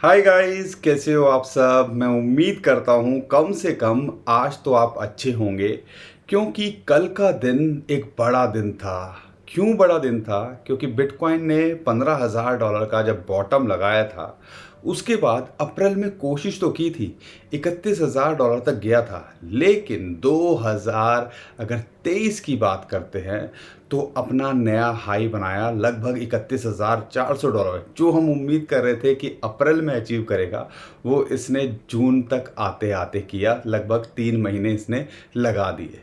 Hi guys, कैसे हो आप सब। मैं उम्मीद करता हूँ कम से कम आज तो आप अच्छे होंगे, क्योंकि कल का दिन एक बड़ा दिन था। क्यों बड़ा दिन था? क्योंकि बिटकॉइन ने $15,000 का जब बॉटम लगाया था, उसके बाद अप्रैल में कोशिश तो की थी, $31,000 तक गया था। लेकिन 2023 की बात करते हैं तो अपना नया हाई बनाया लगभग $31,400। जो हम उम्मीद कर रहे थे कि अप्रैल में अचीव करेगा, वो इसने जून तक आते आते किया। लगभग 3 महीने इसने लगा दिए।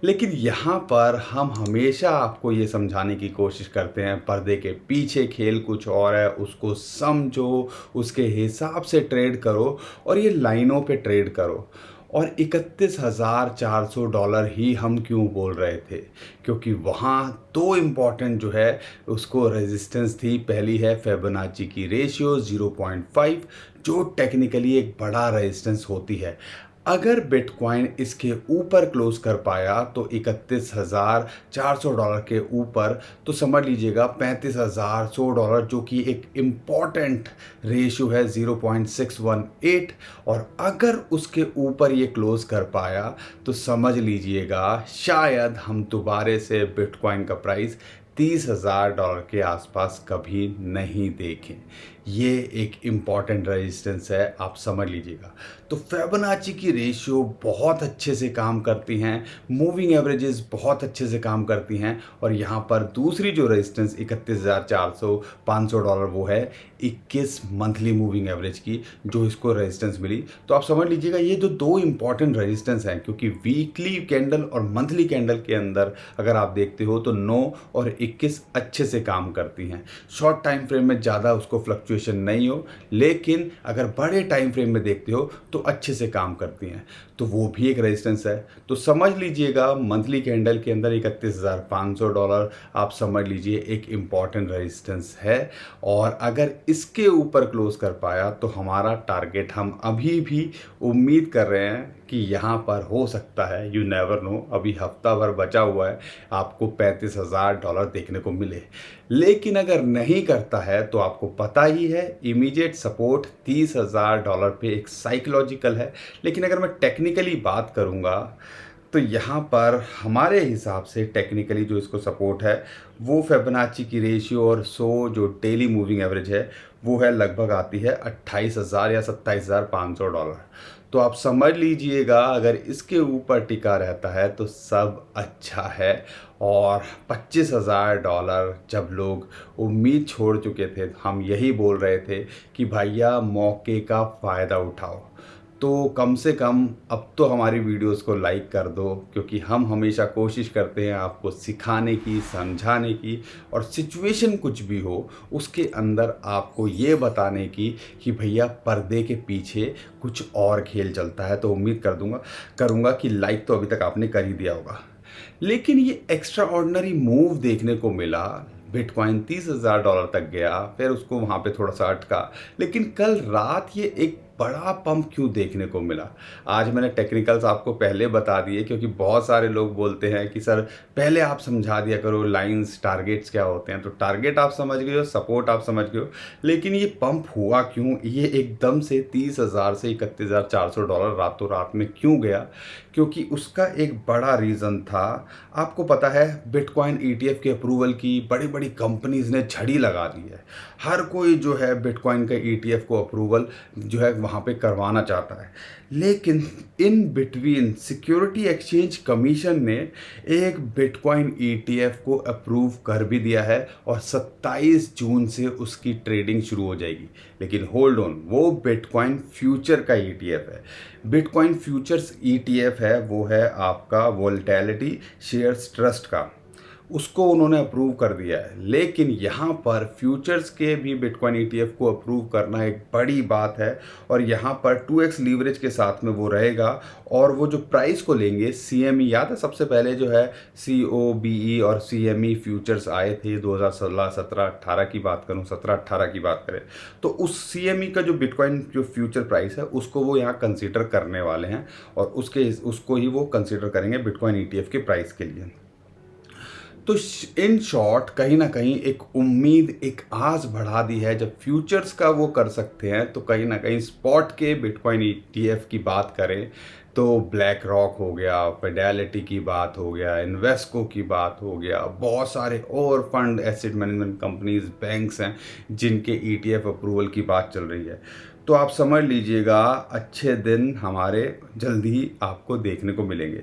लेकिन यहाँ पर हम हमेशा आपको ये समझाने की कोशिश करते हैं, पर्दे के पीछे खेल कुछ और है, उसको समझो, उसके हिसाब से ट्रेड करो और ये लाइनों पे ट्रेड करो। और $31,400 ही हम क्यों बोल रहे थे? क्योंकि वहाँ दो इम्पॉर्टेंट जो है उसको रेजिस्टेंस थी। पहली है फेबोनाची की रेशियो 0.5, जो टेक्निकली एक बड़ा रेजिस्टेंस होती है। अगर बिटकॉइन इसके ऊपर क्लोज कर पाया तो $31,400 के ऊपर, तो समझ लीजिएगा $35,100, जो कि एक इम्पॉर्टेंट रेशियो है 0.618। और अगर उसके ऊपर ये क्लोज कर पाया तो समझ लीजिएगा शायद हम दोबारे से बिटकॉइन का प्राइस $30,000 के आसपास कभी नहीं देखें। ये एक इम्पॉर्टेंट रेजिस्टेंस है, आप समझ लीजिएगा। तो फिबोनाची की रेशियो बहुत अच्छे से काम करती हैं, मूविंग एवरेजेस बहुत अच्छे से काम करती हैं। और यहाँ पर दूसरी जो रेजिस्टेंस 31,400 $500, वो है 21 मंथली मूविंग एवरेज की, जो इसको रेजिस्टेंस मिली। तो आप समझ लीजिएगा ये जो दो इंपॉर्टेंट रेजिस्टेंस हैं, क्योंकि वीकली कैंडल और मंथली कैंडल के अंदर अगर आप देखते हो तो 9 और 21 अच्छे से काम करती हैं। शॉर्ट टाइम फ्रेम में ज़्यादा उसको फ्लक्चुएशन नहीं हो, लेकिन अगर बड़े टाइम फ्रेम में देखते हो तो अच्छे से काम करती हैं। तो वो भी एक रेजिस्टेंस है। तो समझ लीजिएगा मंथली कैंडल के अंदर $31,500 आप समझ लीजिए एक इम्पॉर्टेंट रेजिस्टेंस है। और अगर इसके ऊपर क्लोज कर पाया तो हमारा टारगेट, हम अभी भी उम्मीद कर रहे हैं कि यहाँ पर हो सकता है, यू नेवर नो, अभी हफ्ता भर बचा हुआ है, आपको $35,000 देखने को मिले। लेकिन अगर नहीं करता है तो आपको पता ही है, इमीडिएट सपोर्ट $30,000 पे एक साइकोलॉजिकल है। लेकिन अगर मैं टेक्निकली बात करूँगा तो यहाँ पर हमारे हिसाब से टेक्निकली जो इसको सपोर्ट है वो फिबोनाची की रेशियो और 100 जो डेली मूविंग एवरेज है वो है, लगभग आती है 28,000 या $27,500। तो आप समझ लीजिएगा अगर इसके ऊपर टिका रहता है तो सब अच्छा है। और $25,000 जब लोग उम्मीद छोड़ चुके थे, हम यही बोल रहे थे कि भैया मौके का फ़ायदा उठाओ, तो कम से कम अब तो हमारी वीडियोस को लाइक कर दो, क्योंकि हम हमेशा कोशिश करते हैं आपको सिखाने की, समझाने की, और सिचुएशन कुछ भी हो उसके अंदर आपको ये बताने की कि भैया पर्दे के पीछे कुछ और खेल चलता है। तो उम्मीद करूँगा कि लाइक तो अभी तक आपने कर ही दिया होगा। लेकिन ये एक्स्ट्रा ऑर्डिनरी मूव देखने को मिला। बिटकॉइन $30,000 तक गया, फिर उसको वहाँ पे थोड़ा सा अटका, लेकिन कल रात ये एक बड़ा पंप क्यों देखने को मिला? आज मैंने टेक्निकल्स आपको पहले बता दिए, क्योंकि बहुत सारे लोग बोलते हैं कि सर पहले आप समझा दिया करो लाइंस, टारगेट्स क्या होते हैं। तो टारगेट आप समझ गए हो, सपोर्ट आप समझ गए हो, लेकिन ये पंप हुआ क्यों? ये एकदम से 30,000 से $31,400 रातों रात में क्यों गया? क्योंकि उसका एक बड़ा रीज़न था। आपको पता है बिटकॉइन ईटीएफ के अप्रूवल की बड़ी बड़ी कंपनीज ने झड़ी लगा दी है। हर कोई जो है बिटकॉइन का ईटीएफ को अप्रूवल जो है वहाँ पे करवाना चाहता है। लेकिन in between security exchange commission ने एक बिटकॉइन ईटीएफ को अप्रूव कर भी दिया है और 27 जून से उसकी ट्रेडिंग शुरू हो जाएगी। लेकिन होल्ड ऑन, वो बिटकॉइन फ्यूचर का ईटीएफ है। बिटकॉइन फ्यूचर्स ईटीएफ है, वो है आपका वोलेटिलिटी शेयर्स ट्रस्ट का, उसको उन्होंने अप्रूव कर दिया है। लेकिन यहाँ पर फ्यूचर्स के भी बिटकॉइन ईटीएफ को अप्रूव करना एक बड़ी बात है। और यहाँ पर 2x लीवरेज के साथ में वो रहेगा। और वो जो प्राइस को लेंगे, सीएमई याद है सबसे पहले जो है COBE और CME फ्यूचर्स आए थे 2016, 17, 18 की बात करूँ, 17, 18 की बात करें, तो उस CME का जो बिटकॉइन जो फ्यूचर प्राइस है उसको वो यहाँ कंसिडर करने वाले हैं। और उसको ही वो कंसिडर करेंगे बिटकॉइन ईटीएफ के प्राइस के लिए। तो इन शॉर्ट कहीं ना कहीं एक उम्मीद, एक आस बढ़ा दी है। जब फ्यूचर्स का वो कर सकते हैं तो कहीं ना कहीं स्पॉट के बिटकॉइन ईटीएफ की बात करें तो ब्लैक रॉक हो गया, फिडेलिटी की बात हो गया, इन्वेस्को की बात हो गया, बहुत सारे और fund asset management companies, banks हैं जिनके ईटीएफ अप्रूवल की बात चल रही है। तो आप समझ लीजिएगा अच्छे दिन हमारे जल्दी ही आपको देखने को मिलेंगे।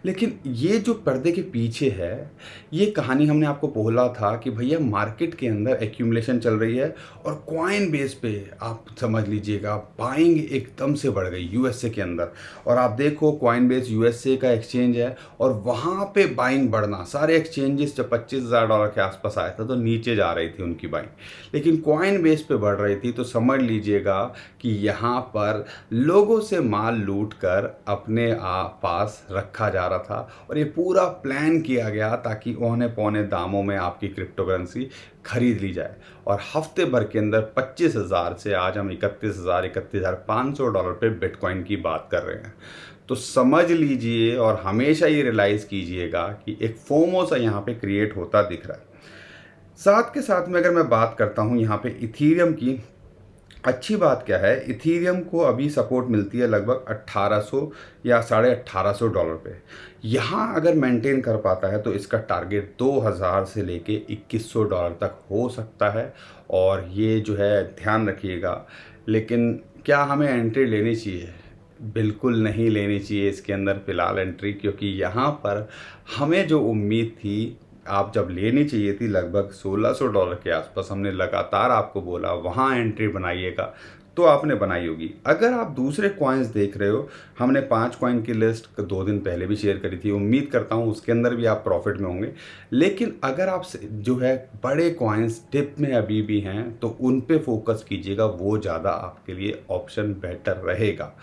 लेकिन ये जो पर्दे के पीछे है, ये कहानी हमने आपको बोला था कि भैया मार्केट के अंदर एक्यूमुलेशन चल रही है और कॉइन बेस पे आप समझ लीजिएगा बाइंग एकदम से बढ़ गई यूएसए के अंदर। और आप देखो कॉइन बेस यूएसए का एक्सचेंज है और वहाँ पे बाइंग बढ़ना, सारे एक्सचेंजेस जब $25,000 के आसपास आया था तो नीचे जा रही थी उनकी बाइंग, लेकिन कॉइन बेस पे बढ़ रही थी। तो समझ लीजिएगा कि यहाँ पर लोगों से माल लूट कर अपने पास रखा जा रहा था और ये पूरा प्लान किया गया ताकि औने पौने दामों में आपकी क्रिप्टो करेंसी खरीद ली जाए। और हफ्ते भर के अंदर 25,000 से आज हम 31,000 $31,500 पे बिटकॉइन की बात कर रहे हैं। तो समझ लीजिए और हमेशा ये रियलाइज़ कीजिएगा कि एक फोमो सा यहाँ पे क्रिएट होता दिख रहा है। साथ के साथ में अगर मैं बात करता हूँ यहाँ पे इथीरियम की, अच्छी बात क्या है, इथीरियम को अभी सपोर्ट मिलती है लगभग 1800 या $1850 पे। यहाँ अगर मेंटेन कर पाता है तो इसका टारगेट 2000 से लेके $2100 तक हो सकता है। और ये जो है ध्यान रखिएगा। लेकिन क्या हमें एंट्री लेनी चाहिए? बिल्कुल नहीं लेनी चाहिए इसके अंदर फ़िलहाल एंट्री, क्योंकि यहाँ पर हमें जो उम्मीद थी, आप जब लेनी चाहिए थी लगभग $1600 के आसपास, हमने लगातार आपको बोला वहाँ एंट्री बनाइएगा, तो आपने बनाई होगी। अगर आप दूसरे कॉइन्स देख रहे हो, हमने 5 कॉइन की लिस्ट 2 दिन पहले भी शेयर करी थी, उम्मीद करता हूँ उसके अंदर भी आप प्रॉफिट में होंगे। लेकिन अगर आप जो है बड़े कॉइन्स डिप में अभी भी हैं तो उन पे फोकस कीजिएगा, वो ज़्यादा आपके लिए ऑप्शन बेटर रहेगा।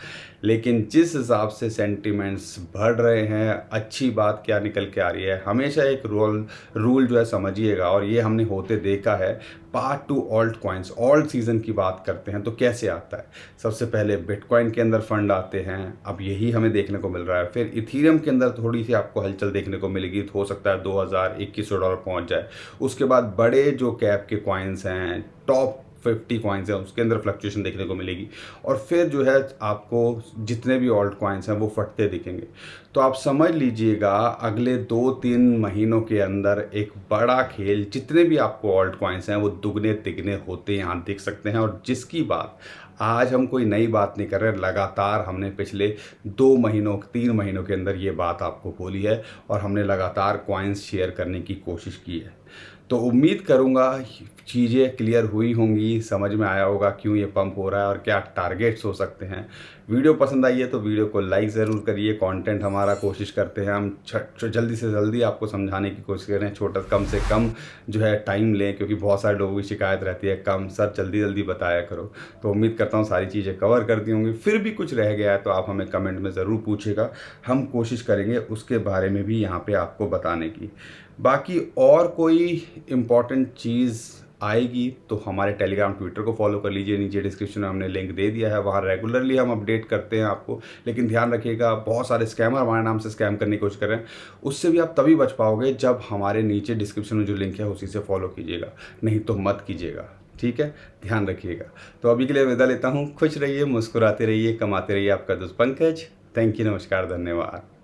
लेकिन जिस हिसाब से सेंटिमेंट्स बढ़ रहे हैं, अच्छी बात क्या निकल के आ रही है, हमेशा एक रूल जो है समझिएगा, और ये हमने होते देखा है। Part two alt coins, alt season की बात करते हैं तो कैसे आता है, सबसे पहले बिटकॉइन के अंदर फंड आते हैं, अब यही हमें देखने को मिल रहा है। फिर इथीरियम के अंदर थोड़ी सी आपको हलचल देखने को मिलेगी, हो सकता है $2000-2100 पहुंच जाए। उसके बाद बड़े जो कैप के कॉइन्स हैं, टॉप 50 कॉइन्स हैं, उसके अंदर फ्लक्चुएशन देखने को मिलेगी। और फिर जो है आपको जितने भी ऑल्ट कॉइन्स हैं वो फटते दिखेंगे। तो आप समझ लीजिएगा अगले 2-3 महीनों के अंदर एक बड़ा खेल, जितने भी आपको ऑल्ट कॉइन्स हैं वो दुगने तिगने होते यहाँ दिख सकते हैं। और जिसकी बात आज हम कोई नई बात नहीं कर रहे, लगातार हमने पिछले 2 महीनों 3 महीनों के अंदर ये बात आपको बोली है और हमने लगातार कॉइन्स शेयर करने की कोशिश की है। तो उम्मीद करूँगा चीज़ें क्लियर हुई होंगी, समझ में आया होगा क्यों ये पंप हो रहा है और क्या टारगेट्स हो सकते हैं। वीडियो पसंद आई है तो वीडियो को लाइक ज़रूर करिए। कंटेंट हमारा कोशिश करते हैं हम जल्दी से जल्दी आपको समझाने की कोशिश करें, छोटा कम से कम जो है टाइम लें, क्योंकि बहुत सारे लोगों की शिकायत रहती है कम सर जल्दी जल्दी बताया करो। तो उम्मीद करता हूँ सारी चीज़ें कवर कर दी होंगी। फिर भी कुछ रह गया है तो आप हमें कमेंट में ज़रूर पूछेगा, हम कोशिश करेंगे उसके बारे में भी यहाँ पर आपको बताने की। बाकी और कोई इम्पॉर्टेंट चीज़ आएगी तो हमारे टेलीग्राम ट्विटर को फॉलो कर लीजिए, नीचे डिस्क्रिप्शन में हमने लिंक दे दिया है, वहाँ रेगुलरली हम अपडेट करते हैं आपको। लेकिन ध्यान रखिएगा बहुत सारे स्कैमर हमारे नाम से स्कैम करने की कोशिश कर रहे हैं, उससे भी आप तभी बच पाओगे जब हमारे नीचे डिस्क्रिप्शन में जो लिंक है उसी से फॉलो कीजिएगा, नहीं तो मत कीजिएगा। ठीक है, ध्यान रखिएगा। तो अभी के लिए विदा लेता हूँ, खुश रहिए, मुस्कुराते रहिए, कमाते रहिए। आपका दोस्त पंकज। थैंक यू, नमस्कार, धन्यवाद।